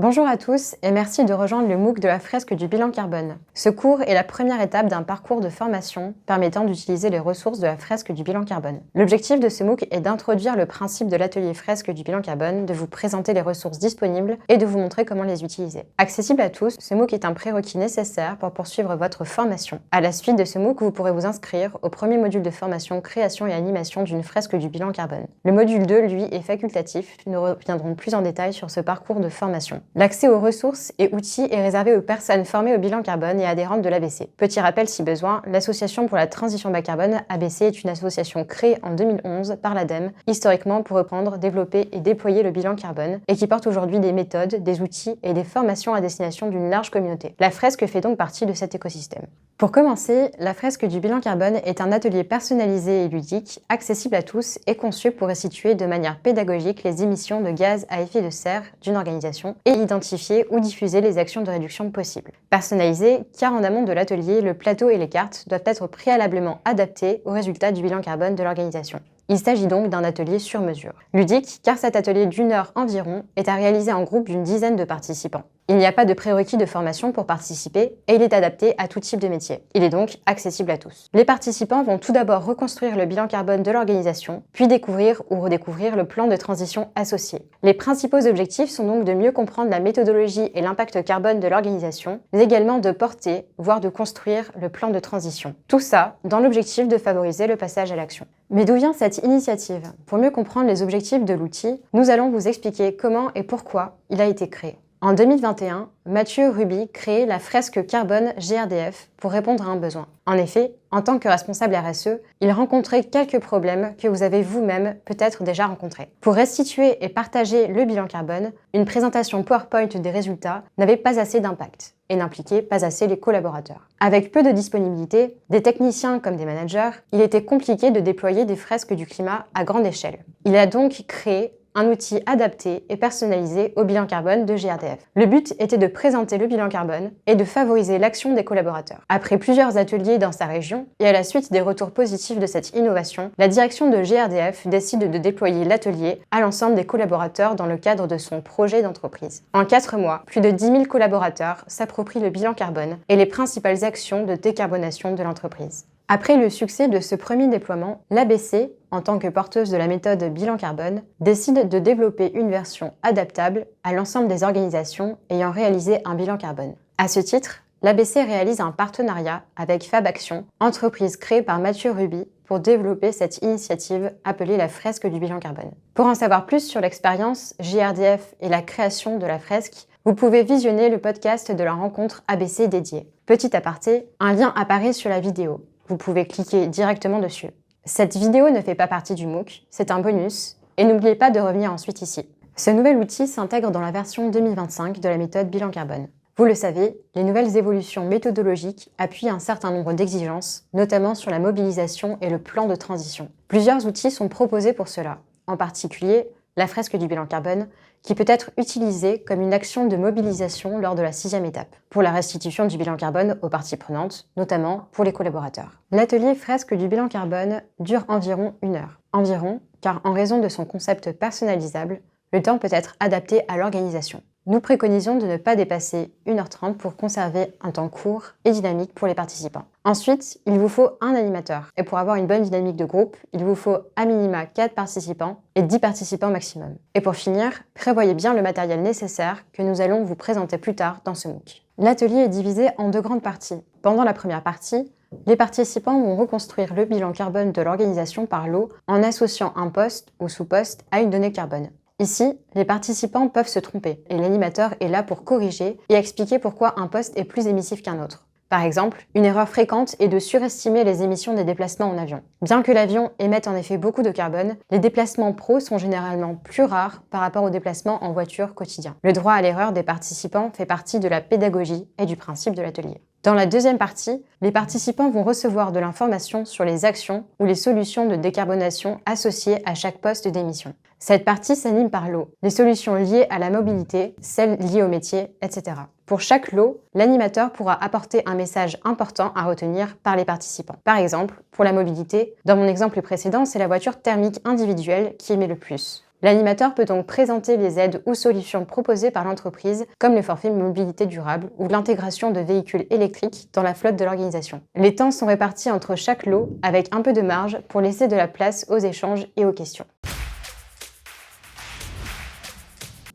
Bonjour à tous et merci de rejoindre le MOOC de la fresque du bilan carbone. Ce cours est la première étape d'un parcours de formation permettant d'utiliser les ressources de la fresque du bilan carbone. L'objectif de ce MOOC est d'introduire le principe de l'atelier fresque du bilan carbone, de vous présenter les ressources disponibles et de vous montrer comment les utiliser. Accessible à tous, ce MOOC est un prérequis nécessaire pour poursuivre votre formation. À la suite de ce MOOC, vous pourrez vous inscrire au premier module de formation création et animation d'une fresque du bilan carbone. Le module 2, lui, est facultatif. Nous reviendrons plus en détail sur ce parcours de formation. L'accès aux ressources et outils est réservé aux personnes formées au bilan carbone et adhérentes de l'ABC. Petit rappel si besoin, l'Association pour la transition bas carbone, ABC, est une association créée en 2011 par l'ADEME, historiquement pour reprendre, développer et déployer le bilan carbone, et qui porte aujourd'hui des méthodes, des outils et des formations à destination d'une large communauté. La fresque fait donc partie de cet écosystème. Pour commencer, la fresque du bilan carbone est un atelier personnalisé et ludique, accessible à tous et conçu pour restituer de manière pédagogique les émissions de gaz à effet de serre d'une organisation et identifier ou diffuser les actions de réduction possibles. Personnalisé, car en amont de l'atelier, le plateau et les cartes doivent être préalablement adaptés aux résultats du bilan carbone de l'organisation. Il s'agit donc d'un atelier sur mesure. Ludique, car cet atelier d'une heure environ est à réaliser en groupe d'une dizaine de participants. Il n'y a pas de prérequis de formation pour participer et il est adapté à tout type de métier. Il est donc accessible à tous. Les participants vont tout d'abord reconstruire le bilan carbone de l'organisation, puis découvrir ou redécouvrir le plan de transition associé. Les principaux objectifs sont donc de mieux comprendre la méthodologie et l'impact carbone de l'organisation, mais également de porter, voire de construire le plan de transition. Tout ça dans l'objectif de favoriser le passage à l'action. Mais d'où vient cette initiative? Pour mieux comprendre les objectifs de l'outil, nous allons vous expliquer comment et pourquoi il a été créé. En 2021, Mathieu Ruby crée la fresque carbone GRDF pour répondre à un besoin. En effet, en tant que responsable RSE, il rencontrait quelques problèmes que vous avez vous-même peut-être déjà rencontrés. Pour restituer et partager le bilan carbone, une présentation PowerPoint des résultats n'avait pas assez d'impact et n'impliquait pas assez les collaborateurs. Avec peu de disponibilité, des techniciens comme des managers, il était compliqué de déployer des fresques du climat à grande échelle. Il a donc créé un outil adapté et personnalisé au bilan carbone de GRDF. Le but était de présenter le bilan carbone et de favoriser l'action des collaborateurs. Après plusieurs ateliers dans sa région et à la suite des retours positifs de cette innovation, la direction de GRDF décide de déployer l'atelier à l'ensemble des collaborateurs dans le cadre de son projet d'entreprise. En 4 mois, plus de 10 000 collaborateurs s'approprient le bilan carbone et les principales actions de décarbonation de l'entreprise. Après le succès de ce premier déploiement, l'ABC, en tant que porteuse de la méthode bilan carbone, décide de développer une version adaptable à l'ensemble des organisations ayant réalisé un bilan carbone. À ce titre, l'ABC réalise un partenariat avec FabAction, entreprise créée par Mathieu Ruby, pour développer cette initiative appelée la fresque du bilan carbone. Pour en savoir plus sur l'expérience GRDF et la création de la fresque, vous pouvez visionner le podcast de la rencontre ABC dédiée. Petit aparté, un lien apparaît sur la vidéo. Vous pouvez cliquer directement dessus. Cette vidéo ne fait pas partie du MOOC, c'est un bonus, et n'oubliez pas de revenir ensuite ici. Ce nouvel outil s'intègre dans la version 2025 de la méthode bilan carbone. Vous le savez, les nouvelles évolutions méthodologiques appuient un certain nombre d'exigences, notamment sur la mobilisation et le plan de transition. Plusieurs outils sont proposés pour cela, en particulier la fresque du bilan carbone, qui peut être utilisée comme une action de mobilisation lors de la 6e étape, pour la restitution du bilan carbone aux parties prenantes, notamment pour les collaborateurs. L'atelier fresque du bilan carbone dure environ 1 heure. Environ, car en raison de son concept personnalisable, le temps peut être adapté à l'organisation. Nous préconisons de ne pas dépasser 1h30 pour conserver un temps court et dynamique pour les participants. Ensuite, il vous faut un animateur. Et pour avoir une bonne dynamique de groupe, il vous faut à minima 4 participants et 10 participants maximum. Et pour finir, prévoyez bien le matériel nécessaire que nous allons vous présenter plus tard dans ce MOOC. L'atelier est divisé en 2 grandes parties. Pendant la première partie, les participants vont reconstruire le bilan carbone de l'organisation par lot en associant un poste ou sous-poste à une donnée carbone. Ici, les participants peuvent se tromper et l'animateur est là pour corriger et expliquer pourquoi un poste est plus émissif qu'un autre. Par exemple, une erreur fréquente est de surestimer les émissions des déplacements en avion. Bien que l'avion émette en effet beaucoup de carbone, les déplacements pro sont généralement plus rares par rapport aux déplacements en voiture quotidien. Le droit à l'erreur des participants fait partie de la pédagogie et du principe de l'atelier. Dans la deuxième partie, les participants vont recevoir de l'information sur les actions ou les solutions de décarbonation associées à chaque poste d'émission. Cette partie s'anime par lot, les solutions liées à la mobilité, celles liées au métier, etc. Pour chaque lot, l'animateur pourra apporter un message important à retenir par les participants. Par exemple, pour la mobilité, dans mon exemple précédent, c'est la voiture thermique individuelle qui émet le plus. L'animateur peut donc présenter les aides ou solutions proposées par l'entreprise, comme le forfait mobilité durable ou l'intégration de véhicules électriques dans la flotte de l'organisation. Les temps sont répartis entre chaque lot avec un peu de marge pour laisser de la place aux échanges et aux questions.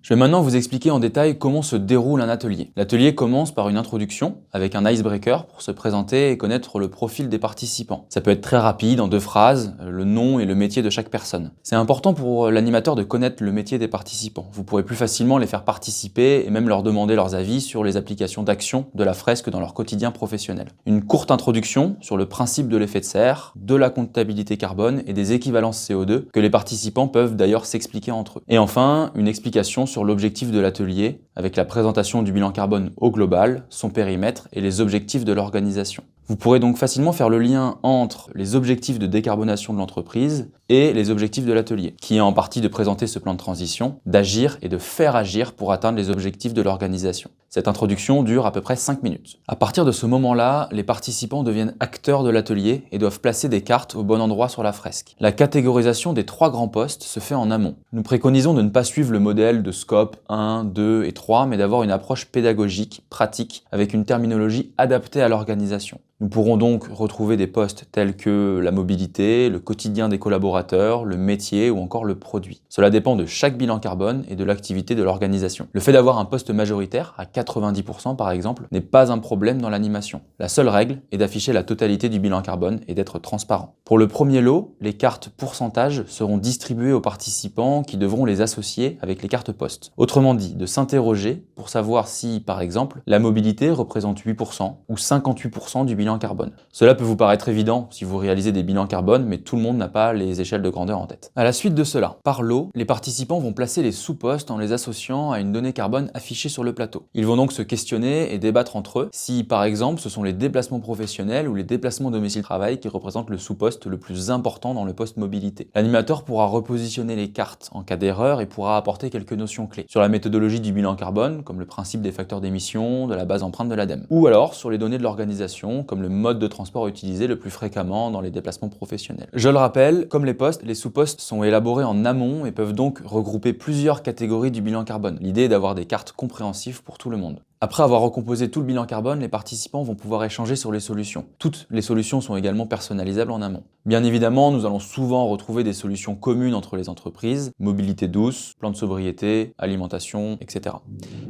Je vais maintenant vous expliquer en détail comment se déroule un atelier. L'atelier commence par une introduction avec un icebreaker pour se présenter et connaître le profil des participants. Ça peut être très rapide, en 2 phrases, le nom et le métier de chaque personne. C'est important pour l'animateur de connaître le métier des participants. Vous pourrez plus facilement les faire participer et même leur demander leurs avis sur les applications d'action de la fresque dans leur quotidien professionnel. Une courte introduction sur le principe de l'effet de serre, de la comptabilité carbone et des équivalences CO2 que les participants peuvent d'ailleurs s'expliquer entre eux. Et enfin, une explication sur l'objectif de l'atelier, avec la présentation du bilan carbone au global, son périmètre et les objectifs de l'organisation. Vous pourrez donc facilement faire le lien entre les objectifs de décarbonation de l'entreprise et les objectifs de l'atelier, qui est en partie de présenter ce plan de transition, d'agir et de faire agir pour atteindre les objectifs de l'organisation. Cette introduction dure à peu près 5 minutes. À partir de ce moment-là, les participants deviennent acteurs de l'atelier et doivent placer des cartes au bon endroit sur la fresque. La catégorisation des 3 grands postes se fait en amont. Nous préconisons de ne pas suivre le modèle de scope 1, 2 et 3, mais d'avoir une approche pédagogique, pratique, avec une terminologie adaptée à l'organisation. Nous pourrons donc retrouver des postes tels que la mobilité, le quotidien des collaborateurs, le métier ou encore le produit. Cela dépend de chaque bilan carbone et de l'activité de l'organisation. Le fait d'avoir un poste majoritaire, à 90% par exemple, n'est pas un problème dans l'animation. La seule règle est d'afficher la totalité du bilan carbone et d'être transparent. Pour le premier lot, les cartes pourcentages seront distribuées aux participants qui devront les associer avec les cartes postes. Autrement dit, de s'interroger pour savoir si, par exemple, la mobilité représente 8% ou 58% du bilan carbone. Cela peut vous paraître évident si vous réalisez des bilans carbone, mais tout le monde n'a pas les échelles de grandeur en tête. À la suite de cela, par lot, les participants vont placer les sous-postes en les associant à une donnée carbone affichée sur le plateau. Ils vont donc se questionner et débattre entre eux si, par exemple, ce sont les déplacements professionnels ou les déplacements domicile-travail qui représentent le sous-poste le plus important dans le poste mobilité. L'animateur pourra repositionner les cartes en cas d'erreur et pourra apporter quelques notions clés sur la méthodologie du bilan carbone, comme le principe des facteurs d'émission, de la base empreinte de l'ADEME, ou alors sur les données de l'organisation, comme le mode de transport utilisé le plus fréquemment dans les déplacements professionnels. Je le rappelle, comme les postes, les sous-postes sont élaborés en amont et peuvent donc regrouper plusieurs catégories du bilan carbone. L'idée est d'avoir des cartes compréhensives pour tout le monde. Après avoir recomposé tout le bilan carbone, les participants vont pouvoir échanger sur les solutions. Toutes les solutions sont également personnalisables en amont. Bien évidemment, nous allons souvent retrouver des solutions communes entre les entreprises, mobilité douce, plan de sobriété, alimentation, etc.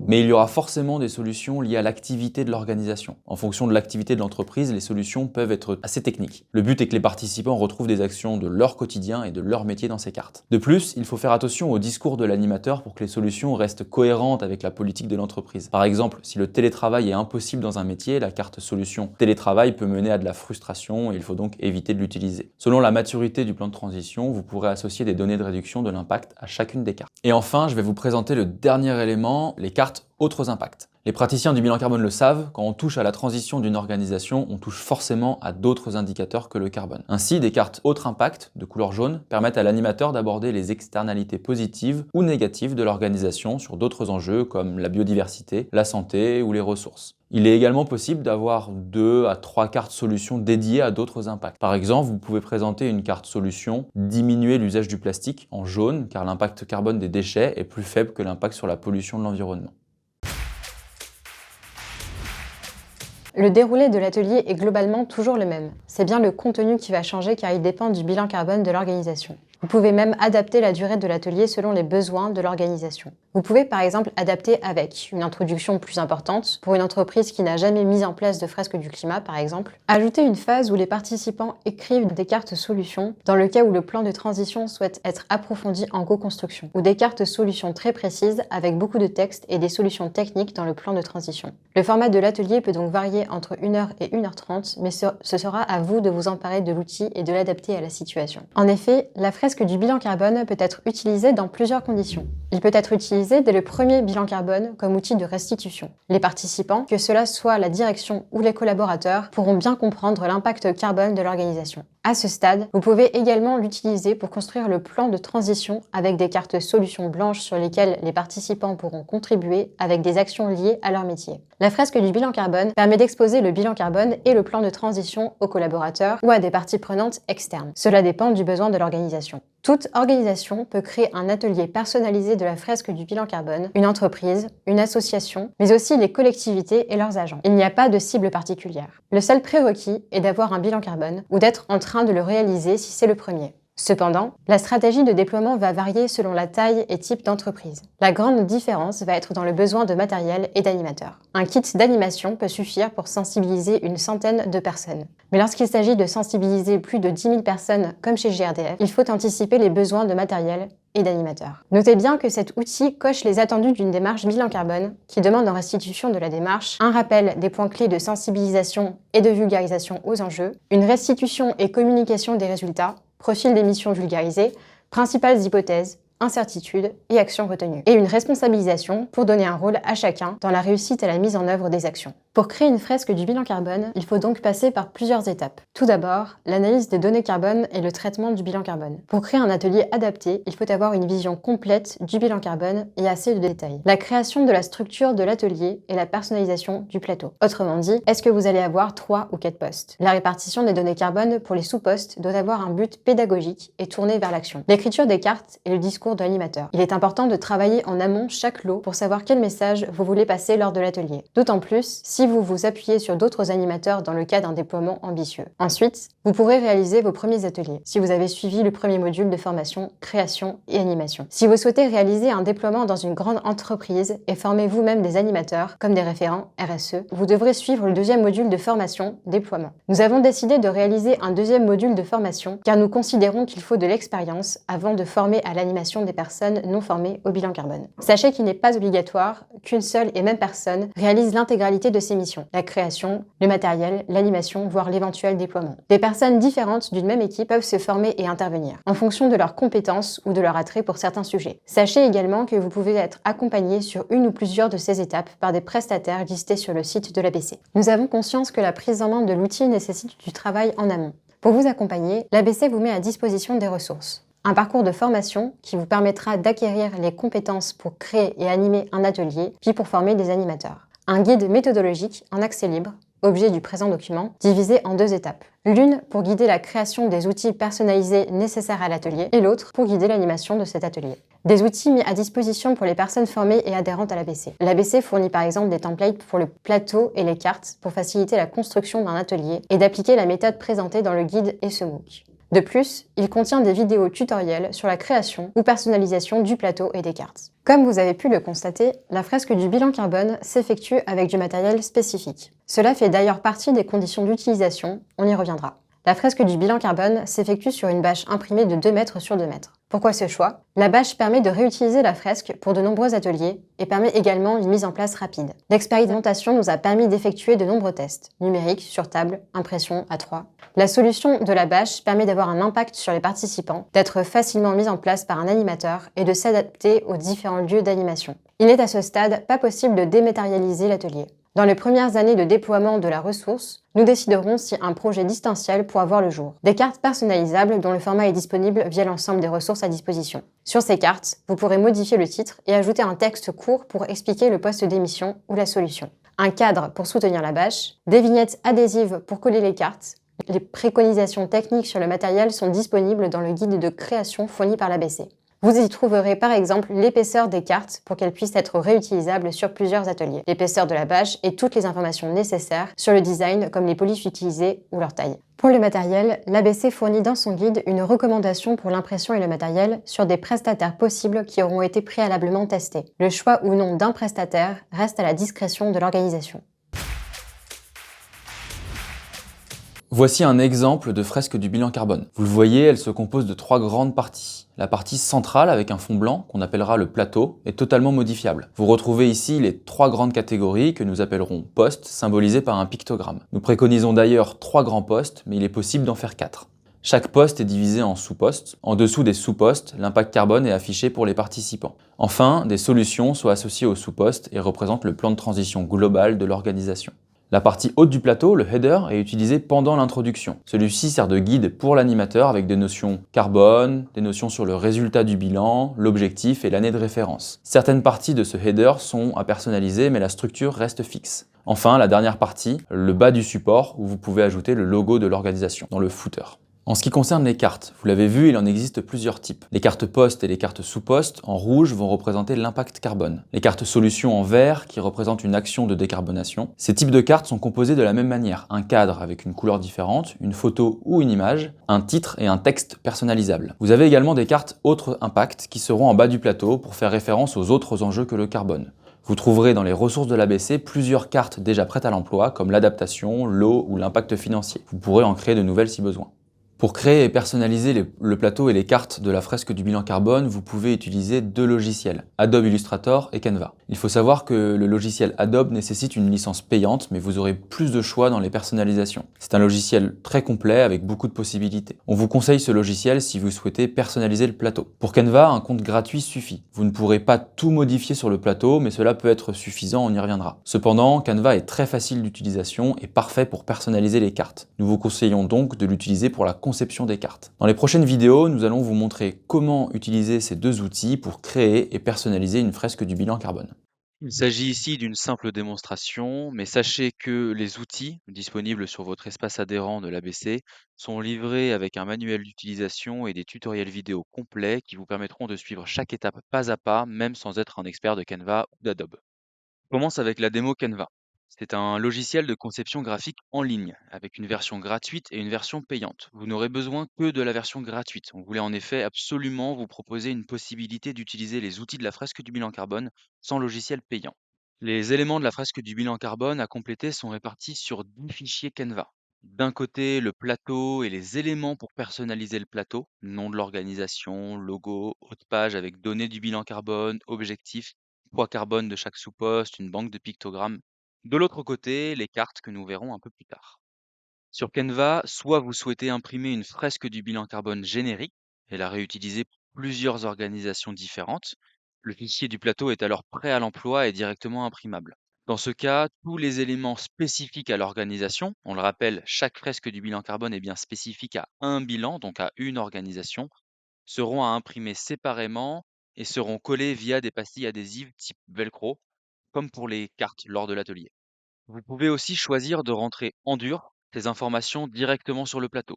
Mais il y aura forcément des solutions liées à l'activité de l'organisation. En fonction de l'activité de l'entreprise, les solutions peuvent être assez techniques. Le but est que les participants retrouvent des actions de leur quotidien et de leur métier dans ces cartes. De plus, il faut faire attention au discours de l'animateur pour que les solutions restent cohérentes avec la politique de l'entreprise. Par exemple, si le télétravail est impossible dans un métier, la carte solution télétravail peut mener à de la frustration et il faut donc éviter de l'utiliser. Selon la maturité du plan de transition, vous pourrez associer des données de réduction de l'impact à chacune des cartes. Et enfin, je vais vous présenter le dernier élément, les cartes autres impacts. Les praticiens du bilan carbone le savent, quand on touche à la transition d'une organisation, on touche forcément à d'autres indicateurs que le carbone. Ainsi, des cartes autres impacts, de couleur jaune, permettent à l'animateur d'aborder les externalités positives ou négatives de l'organisation sur d'autres enjeux comme la biodiversité, la santé ou les ressources. Il est également possible d'avoir 2 à 3 cartes solutions dédiées à d'autres impacts. Par exemple, vous pouvez présenter une carte solution « Diminuer l'usage du plastique » en jaune, car l'impact carbone des déchets est plus faible que l'impact sur la pollution de l'environnement. Le déroulé de l'atelier est globalement toujours le même. C'est bien le contenu qui va changer car il dépend du bilan carbone de l'organisation. Vous pouvez même adapter la durée de l'atelier selon les besoins de l'organisation. Vous pouvez par exemple adapter avec une introduction plus importante pour une entreprise qui n'a jamais mis en place de fresque du climat par exemple. Ajouter une phase où les participants écrivent des cartes solutions dans le cas où le plan de transition souhaite être approfondi en co-construction. Ou des cartes solutions très précises avec beaucoup de texte et des solutions techniques dans le plan de transition. Le format de l'atelier peut donc varier entre 1h et 1h30, mais ce sera à vous de vous emparer de l'outil et de l'adapter à la situation. En effet, la fresque du bilan carbone peut être utilisée dans plusieurs conditions. Il peut être utilisé dès le premier bilan carbone comme outil de restitution. Les participants, que cela soit la direction ou les collaborateurs, pourront bien comprendre l'impact carbone de l'organisation. À ce stade, vous pouvez également l'utiliser pour construire le plan de transition avec des cartes solutions blanches sur lesquelles les participants pourront contribuer avec des actions liées à leur métier. La fresque du bilan carbone permet d'exposer le bilan carbone et le plan de transition aux collaborateurs ou à des parties prenantes externes. Cela dépend du besoin de l'organisation. Toute organisation peut créer un atelier personnalisé de la fresque du bilan carbone, une entreprise, une association, mais aussi les collectivités et leurs agents. Il n'y a pas de cible particulière. Le seul prérequis est d'avoir un bilan carbone ou d'être en train de le réaliser si c'est le premier. Cependant, la stratégie de déploiement va varier selon la taille et type d'entreprise. La grande différence va être dans le besoin de matériel et d'animateurs. Un kit d'animation peut suffire pour sensibiliser une centaine de personnes. Mais lorsqu'il s'agit de sensibiliser plus de 10 000 personnes, comme chez GRDF, il faut anticiper les besoins de matériel et d'animateurs. Notez bien que cet outil coche les attendus d'une démarche bilan carbone qui demande en restitution de la démarche un rappel des points clés de sensibilisation et de vulgarisation aux enjeux, une restitution et communication des résultats, profil d'émission vulgarisé, principales hypothèses, incertitudes et actions retenues, et une responsabilisation pour donner un rôle à chacun dans la réussite et la mise en œuvre des actions. Pour créer une fresque du bilan carbone, il faut donc passer par plusieurs étapes. Tout d'abord, l'analyse des données carbone et le traitement du bilan carbone. Pour créer un atelier adapté, il faut avoir une vision complète du bilan carbone et assez de détails. La création de la structure de l'atelier et la personnalisation du plateau. Autrement dit, est-ce que vous allez avoir 3 ou 4 postes? La répartition des données carbone pour les sous-postes doit avoir un but pédagogique et tourné vers l'action. L'écriture des cartes et le discours de l'animateur. Il est important de travailler en amont chaque lot pour savoir quel message vous voulez passer lors de l'atelier. D'autant plus si vous vous appuyez sur d'autres animateurs dans le cas d'un déploiement ambitieux. Ensuite, vous pourrez réaliser vos premiers ateliers, si vous avez suivi le premier module de formation, création et animation. Si vous souhaitez réaliser un déploiement dans une grande entreprise et former vous-même des animateurs, comme des référents RSE, vous devrez suivre le deuxième module de formation, déploiement. Nous avons décidé de réaliser un deuxième module de formation car nous considérons qu'il faut de l'expérience avant de former à l'animation des personnes non formées au bilan carbone. Sachez qu'il n'est pas obligatoire qu'une seule et même personne réalise l'intégralité de ses missions, la création, le matériel, l'animation, voire l'éventuel déploiement. Des personnes différentes d'une même équipe peuvent se former et intervenir, en fonction de leurs compétences ou de leur attrait pour certains sujets. Sachez également que vous pouvez être accompagné sur une ou plusieurs de ces étapes par des prestataires listés sur le site de l'ABC. Nous avons conscience que la prise en main de l'outil nécessite du travail en amont. Pour vous accompagner, l'ABC vous met à disposition des ressources. Un parcours de formation qui vous permettra d'acquérir les compétences pour créer et animer un atelier, puis pour former des animateurs. Un guide méthodologique en accès libre, objet du présent document, divisé en 2 étapes. L'une pour guider la création des outils personnalisés nécessaires à l'atelier et l'autre pour guider l'animation de cet atelier. Des outils mis à disposition pour les personnes formées et adhérentes à l'ABC. L'ABC fournit par exemple des templates pour le plateau et les cartes pour faciliter la construction d'un atelier et d'appliquer la méthode présentée dans le guide et ce MOOC. De plus, il contient des vidéos tutoriels sur la création ou personnalisation du plateau et des cartes. Comme vous avez pu le constater, la fresque du bilan carbone s'effectue avec du matériel spécifique. Cela fait d'ailleurs partie des conditions d'utilisation, on y reviendra. La fresque du bilan carbone s'effectue sur une bâche imprimée de 2 mètres sur 2 mètres. Pourquoi ce choix? La bâche permet de réutiliser la fresque pour de nombreux ateliers et permet également une mise en place rapide. L'expérimentation nous a permis d'effectuer de nombreux tests, numériques, sur table, impression A3. La solution de la bâche permet d'avoir un impact sur les participants, d'être facilement mise en place par un animateur et de s'adapter aux différents lieux d'animation. Il n'est à ce stade pas possible de dématérialiser l'atelier. Dans les premières années de déploiement de la ressource, nous déciderons si un projet distanciel pourra voir le jour. Des cartes personnalisables dont le format est disponible via l'ensemble des ressources à disposition. Sur ces cartes, vous pourrez modifier le titre et ajouter un texte court pour expliquer le poste d'émission ou la solution. Un cadre pour soutenir la bâche, des vignettes adhésives pour coller les cartes. Les préconisations techniques sur le matériel sont disponibles dans le guide de création fourni par l'ABC. Vous y trouverez par exemple l'épaisseur des cartes pour qu'elles puissent être réutilisables sur plusieurs ateliers, l'épaisseur de la bâche et toutes les informations nécessaires sur le design comme les polices utilisées ou leur taille. Pour le matériel, l'ABC fournit dans son guide une recommandation pour l'impression et le matériel sur des prestataires possibles qui auront été préalablement testés. Le choix ou non d'un prestataire reste à la discrétion de l'organisation. Voici un exemple de fresque du bilan carbone. Vous le voyez, elle se compose de 3 grandes parties. La partie centrale, avec un fond blanc, qu'on appellera le plateau, est totalement modifiable. Vous retrouvez ici les 3 grandes catégories que nous appellerons postes, symbolisés par un pictogramme. Nous préconisons d'ailleurs 3 grands postes, mais il est possible d'en faire 4. Chaque poste est divisé en sous-postes. En dessous des sous-postes, l'impact carbone est affiché pour les participants. Enfin, des solutions sont associées aux sous-postes et représentent le plan de transition global de l'organisation. La partie haute du plateau, le header, est utilisé pendant l'introduction. Celui-ci sert de guide pour l'animateur avec des notions carbone, des notions sur le résultat du bilan, l'objectif et l'année de référence. Certaines parties de ce header sont à personnaliser, mais la structure reste fixe. Enfin, la dernière partie, le bas du support, où vous pouvez ajouter le logo de l'organisation dans le footer. En ce qui concerne les cartes, vous l'avez vu, il en existe plusieurs types. Les cartes poste et les cartes sous-poste, en rouge, vont représenter l'impact carbone. Les cartes solutions en vert, qui représentent une action de décarbonation. Ces types de cartes sont composés de la même manière. Un cadre avec une couleur différente, une photo ou une image, un titre et un texte personnalisable. Vous avez également des cartes autres impact qui seront en bas du plateau pour faire référence aux autres enjeux que le carbone. Vous trouverez dans les ressources de l'ABC plusieurs cartes déjà prêtes à l'emploi, comme l'adaptation, l'eau ou l'impact financier. Vous pourrez en créer de nouvelles si besoin. Pour créer et personnaliser le plateau et les cartes de la fresque du bilan carbone, vous pouvez utiliser deux logiciels, Adobe Illustrator et Canva. Il faut savoir que le logiciel Adobe nécessite une licence payante, mais vous aurez plus de choix dans les personnalisations. C'est un logiciel très complet avec beaucoup de possibilités. On vous conseille ce logiciel si vous souhaitez personnaliser le plateau. Pour Canva, un compte gratuit suffit. Vous ne pourrez pas tout modifier sur le plateau, mais cela peut être suffisant, on y reviendra. Cependant, Canva est très facile d'utilisation et parfait pour personnaliser les cartes. Nous vous conseillons donc de l'utiliser pour la conception des cartes. Dans les prochaines vidéos, nous allons vous montrer comment utiliser ces deux outils pour créer et personnaliser une fresque du bilan carbone. Il s'agit ici d'une simple démonstration, mais sachez que les outils disponibles sur votre espace adhérent de l'ABC sont livrés avec un manuel d'utilisation et des tutoriels vidéo complets qui vous permettront de suivre chaque étape pas à pas, même sans être un expert de Canva ou d'Adobe. On commence avec la démo Canva. C'est un logiciel de conception graphique en ligne, avec une version gratuite et une version payante. Vous n'aurez besoin que de la version gratuite. On voulait en effet absolument vous proposer une possibilité d'utiliser les outils de la fresque du bilan carbone sans logiciel payant. Les éléments de la fresque du bilan carbone à compléter sont répartis sur 10 fichiers Canva. D'un côté, le plateau et les éléments pour personnaliser le plateau, nom de l'organisation, logo, haut de page avec données du bilan carbone, objectifs, poids carbone de chaque sous-poste, une banque de pictogrammes. De l'autre côté, les cartes que nous verrons un peu plus tard. Sur Canva, soit vous souhaitez imprimer une fresque du bilan carbone générique et la réutiliser pour plusieurs organisations différentes. Le fichier du plateau est alors prêt à l'emploi et directement imprimable. Dans ce cas, tous les éléments spécifiques à l'organisation, on le rappelle, chaque fresque du bilan carbone est bien spécifique à un bilan, donc à une organisation, seront à imprimer séparément et seront collés via des pastilles adhésives type Velcro, comme pour les cartes lors de l'atelier. Vous pouvez aussi choisir de rentrer en dur ces informations directement sur le plateau.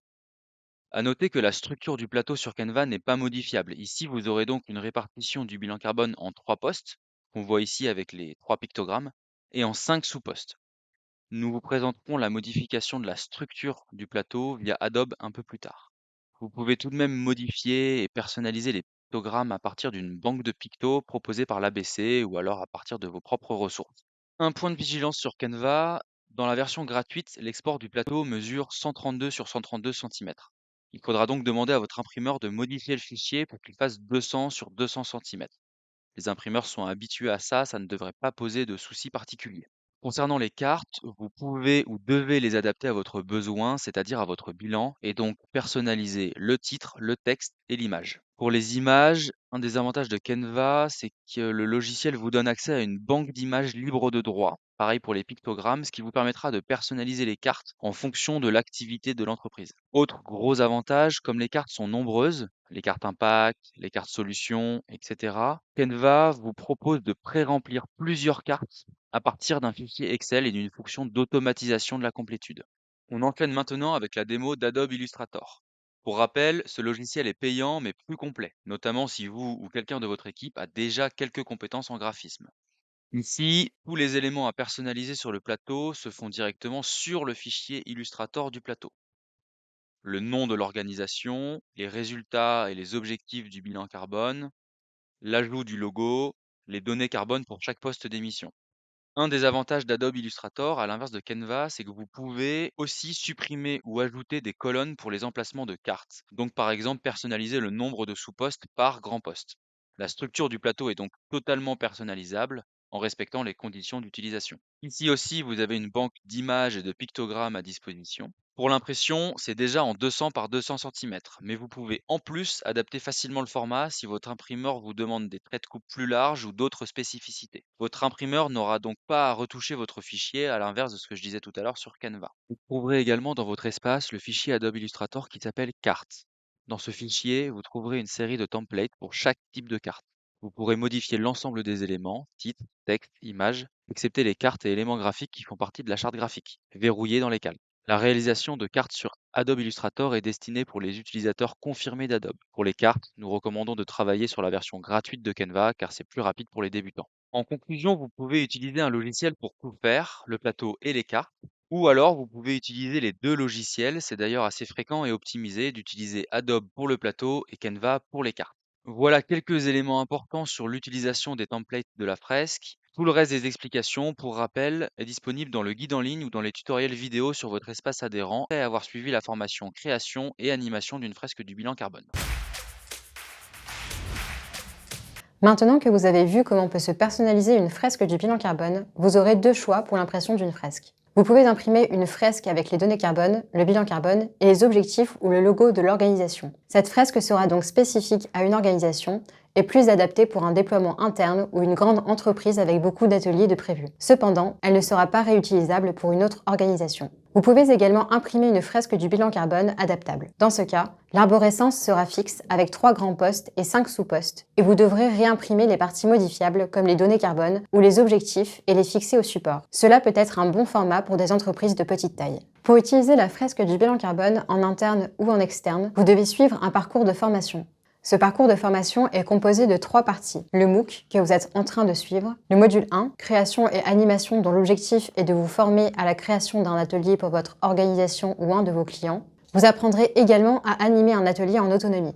À noter que la structure du plateau sur Canva n'est pas modifiable. Ici, vous aurez donc une répartition du bilan carbone en 3 postes, qu'on voit ici avec les 3 pictogrammes, et en 5 sous-postes. Nous vous présenterons la modification de la structure du plateau via Adobe un peu plus tard. Vous pouvez tout de même modifier et personnaliser les pictogrammes à partir d'une banque de pictos proposée par l'ABC ou alors à partir de vos propres ressources. Un point de vigilance sur Canva, dans la version gratuite, l'export du plateau mesure 132 sur 132 cm. Il faudra donc demander à votre imprimeur de modifier le fichier pour qu'il fasse 200 sur 200 cm. Les imprimeurs sont habitués à ça, ça ne devrait pas poser de soucis particuliers. Concernant les cartes, vous pouvez ou devez les adapter à votre besoin, c'est-à-dire à votre bilan, et donc personnaliser le titre, le texte et l'image. Pour les images, un des avantages de Canva, c'est que le logiciel vous donne accès à une banque d'images libre de droit. Pareil pour les pictogrammes, ce qui vous permettra de personnaliser les cartes en fonction de l'activité de l'entreprise. Autre gros avantage, comme les cartes sont nombreuses, les cartes impact, les cartes solutions, etc., Canva vous propose de pré-remplir plusieurs cartes à partir d'un fichier Excel et d'une fonction d'automatisation de la complétude. On enchaîne maintenant avec la démo d'Adobe Illustrator. Pour rappel, ce logiciel est payant mais plus complet, notamment si vous ou quelqu'un de votre équipe a déjà quelques compétences en graphisme. Ici, tous les éléments à personnaliser sur le plateau se font directement sur le fichier Illustrator du plateau. Le nom de l'organisation, les résultats et les objectifs du bilan carbone, l'ajout du logo, les données carbone pour chaque poste d'émission. Un des avantages d'Adobe Illustrator, à l'inverse de Canva, c'est que vous pouvez aussi supprimer ou ajouter des colonnes pour les emplacements de cartes. Donc par exemple, personnaliser le nombre de sous-postes par grand poste. La structure du plateau est donc totalement personnalisable en respectant les conditions d'utilisation. Ici aussi, vous avez une banque d'images et de pictogrammes à disposition. Pour l'impression, c'est déjà en 200 par 200 cm, mais vous pouvez en plus adapter facilement le format si votre imprimeur vous demande des traits de coupe plus larges ou d'autres spécificités. Votre imprimeur n'aura donc pas à retoucher votre fichier, à l'inverse de ce que je disais tout à l'heure sur Canva. Vous trouverez également dans votre espace le fichier Adobe Illustrator qui s'appelle Cartes. Dans ce fichier, vous trouverez une série de templates pour chaque type de carte. Vous pourrez modifier l'ensemble des éléments, titres, texte, images, excepté les cartes et éléments graphiques qui font partie de la charte graphique, verrouillés dans les calques. La réalisation de cartes sur Adobe Illustrator est destinée pour les utilisateurs confirmés d'Adobe. Pour les cartes, nous recommandons de travailler sur la version gratuite de Canva car c'est plus rapide pour les débutants. En conclusion, vous pouvez utiliser un logiciel pour tout faire, le plateau et les cartes, ou alors vous pouvez utiliser les deux logiciels, c'est d'ailleurs assez fréquent et optimisé d'utiliser Adobe pour le plateau et Canva pour les cartes. Voilà quelques éléments importants sur l'utilisation des templates de la fresque. Tout le reste des explications, pour rappel, est disponible dans le guide en ligne ou dans les tutoriels vidéo sur votre espace adhérent après avoir suivi la formation création et animation d'une fresque du bilan carbone. Maintenant que vous avez vu comment on peut se personnaliser une fresque du bilan carbone, vous aurez deux choix pour l'impression d'une fresque. Vous pouvez imprimer une fresque avec les données carbone, le bilan carbone et les objectifs ou le logo de l'organisation. Cette fresque sera donc spécifique à une organisation et plus adaptée pour un déploiement interne ou une grande entreprise avec beaucoup d'ateliers de prévus. Cependant, elle ne sera pas réutilisable pour une autre organisation. Vous pouvez également imprimer une fresque du bilan carbone adaptable. Dans ce cas, l'arborescence sera fixe avec 3 grands postes et 5 sous-postes, et vous devrez réimprimer les parties modifiables comme les données carbone ou les objectifs et les fixer au support. Cela peut être un bon format pour des entreprises de petite taille. Pour utiliser la fresque du bilan carbone en interne ou en externe, vous devez suivre un parcours de formation. Ce parcours de formation est composé de 3 parties. Le MOOC que vous êtes en train de suivre, le module 1, création et animation dont l'objectif est de vous former à la création d'un atelier pour votre organisation ou un de vos clients. Vous apprendrez également à animer un atelier en autonomie.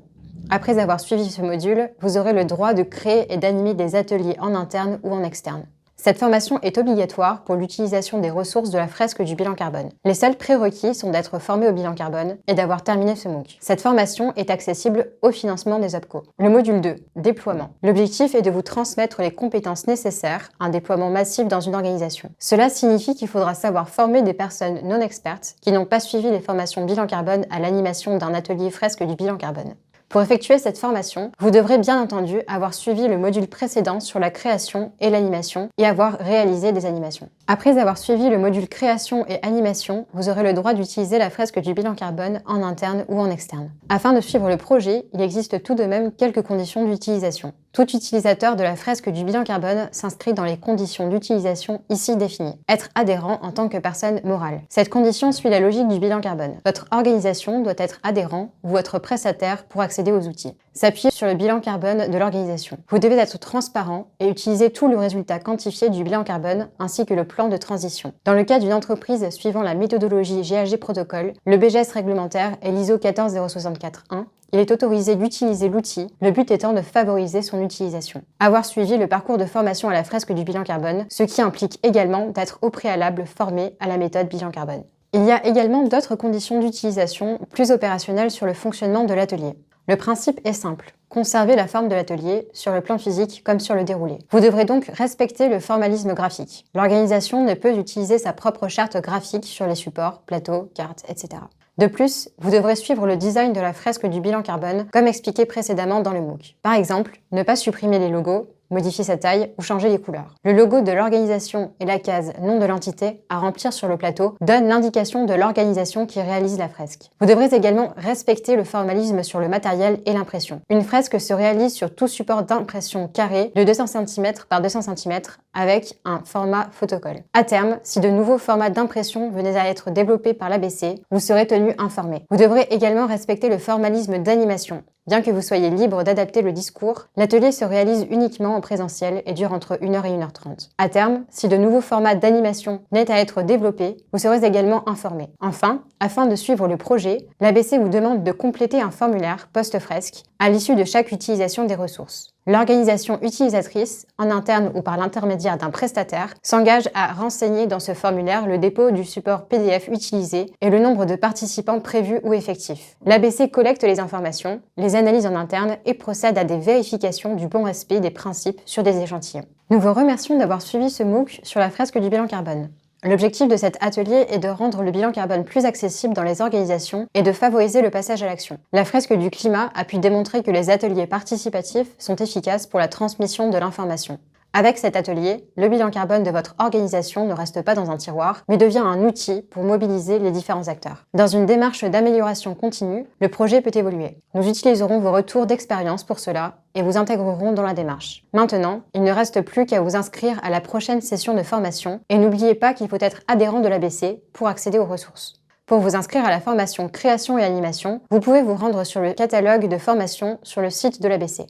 Après avoir suivi ce module, vous aurez le droit de créer et d'animer des ateliers en interne ou en externe. Cette formation est obligatoire pour l'utilisation des ressources de la fresque du bilan carbone. Les seuls prérequis sont d'être formé au bilan carbone et d'avoir terminé ce MOOC. Cette formation est accessible au financement des OPCO. Le module 2, déploiement. L'objectif est de vous transmettre les compétences nécessaires à un déploiement massif dans une organisation. Cela signifie qu'il faudra savoir former des personnes non expertes qui n'ont pas suivi les formations bilan carbone à l'animation d'un atelier fresque du bilan carbone. Pour effectuer cette formation, vous devrez bien entendu avoir suivi le module précédent sur la création et l'animation et avoir réalisé des animations. Après avoir suivi le module création et animation, vous aurez le droit d'utiliser la fresque du bilan carbone en interne ou en externe. Afin de suivre le projet, il existe tout de même quelques conditions d'utilisation. Tout utilisateur de la fresque du bilan carbone s'inscrit dans les conditions d'utilisation ici définies. Être adhérent en tant que personne morale. Cette condition suit la logique du bilan carbone. Votre organisation doit être adhérent ou votre prestataire pour accéder aux outils. S'appuyer sur le bilan carbone de l'organisation. Vous devez être transparent et utiliser tout le résultat quantifié du bilan carbone ainsi que le plan de transition. Dans le cas d'une entreprise suivant la méthodologie GHG Protocol, le BGS réglementaire et l'ISO 14064-1, il est autorisé d'utiliser l'outil, le but étant de favoriser son utilisation. Avoir suivi le parcours de formation à la fresque du bilan carbone, ce qui implique également d'être au préalable formé à la méthode bilan carbone. Il y a également d'autres conditions d'utilisation plus opérationnelles sur le fonctionnement de l'atelier. Le principe est simple. Conserver la forme de l'atelier sur le plan physique comme sur le déroulé. Vous devrez donc respecter le formalisme graphique. L'organisation ne peut utiliser sa propre charte graphique sur les supports, plateaux, cartes, etc. De plus, vous devrez suivre le design de la fresque du bilan carbone comme expliqué précédemment dans le MOOC. Par exemple, ne pas supprimer les logos, modifier sa taille ou changer les couleurs. Le logo de l'organisation et la case nom de l'entité à remplir sur le plateau donnent l'indication de l'organisation qui réalise la fresque. Vous devrez également respecter le formalisme sur le matériel et l'impression. Une fresque se réalise sur tout support d'impression carré de 200 cm par 200 cm avec un format photocall. À terme, si de nouveaux formats d'impression venaient à être développés par l'ABC, vous serez tenu informé. Vous devrez également respecter le formalisme d'animation. Bien que vous soyez libre d'adapter le discours, l'atelier se réalise uniquement en présentiel et dure entre 1h et 1h30. À terme, si de nouveaux formats d'animation venaient à être développés, vous serez également informé. Enfin, afin de suivre le projet, l'ABC vous demande de compléter un formulaire post-fresque à l'issue de chaque utilisation des ressources. L'organisation utilisatrice, en interne ou par l'intermédiaire d'un prestataire, s'engage à renseigner dans ce formulaire le dépôt du support PDF utilisé et le nombre de participants prévus ou effectifs. L'ABC collecte les informations, les analyse en interne et procède à des vérifications du bon respect des principes sur des échantillons. Nous vous remercions d'avoir suivi ce MOOC sur la fresque du bilan carbone. L'objectif de cet atelier est de rendre le bilan carbone plus accessible dans les organisations et de favoriser le passage à l'action. La fresque du climat a pu démontrer que les ateliers participatifs sont efficaces pour la transmission de l'information. Avec cet atelier, le bilan carbone de votre organisation ne reste pas dans un tiroir, mais devient un outil pour mobiliser les différents acteurs. Dans une démarche d'amélioration continue, le projet peut évoluer. Nous utiliserons vos retours d'expérience pour cela et vous intégrerons dans la démarche. Maintenant, il ne reste plus qu'à vous inscrire à la prochaine session de formation et n'oubliez pas qu'il faut être adhérent de l'ABC pour accéder aux ressources. Pour vous inscrire à la formation Création et Animation, vous pouvez vous rendre sur le catalogue de formation sur le site de l'ABC.